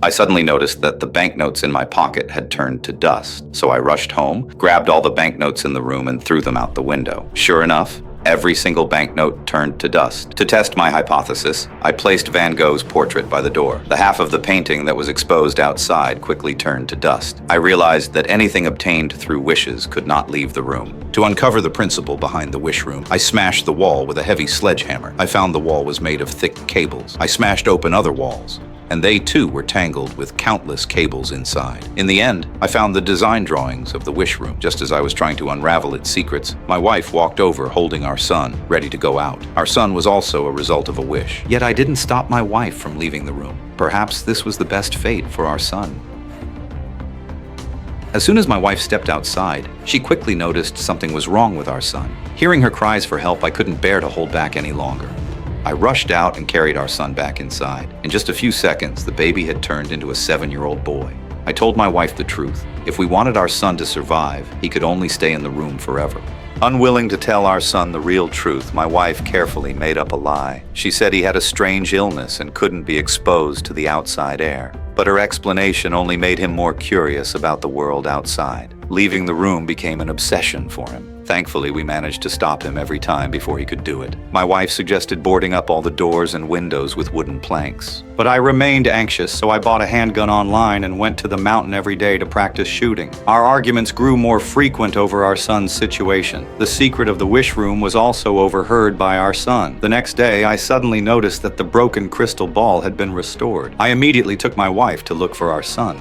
I suddenly noticed that the banknotes in my pocket had turned to dust, so I rushed home, grabbed all the banknotes in the room, and threw them out the window. Sure enough, every single banknote turned to dust. To test my hypothesis, I placed Van Gogh's portrait by the door. The half of the painting that was exposed outside quickly turned to dust. I realized that anything obtained through wishes could not leave the room. To uncover the principle behind the wish room, I smashed the wall with a heavy sledgehammer. I found the wall was made of thick cables. I smashed open other walls, and they too were tangled with countless cables inside. In the end, I found the design drawings of the wish room. Just as I was trying to unravel its secrets, my wife walked over holding our son, ready to go out. Our son was also a result of a wish. Yet I didn't stop my wife from leaving the room. Perhaps this was the best fate for our son. As soon as my wife stepped outside, she quickly noticed something was wrong with our son. Hearing her cries for help, I couldn't bear to hold back any longer. I rushed out and carried our son back inside. In just a few seconds, the baby had turned into a 7-year-old boy. I told my wife the truth. If we wanted our son to survive, he could only stay in the room forever. Unwilling to tell our son the real truth, my wife carefully made up a lie. She said he had a strange illness and couldn't be exposed to the outside air. But her explanation only made him more curious about the world outside. Leaving the room became an obsession for him. Thankfully, we managed to stop him every time before he could do it. My wife suggested boarding up all the doors and windows with wooden planks. But I remained anxious, so I bought a handgun online and went to the mountain every day to practice shooting. Our arguments grew more frequent over our son's situation. The secret of the wish room was also overheard by our son. The next day, I suddenly noticed that the broken crystal ball had been restored. I immediately took my wife to look for our son.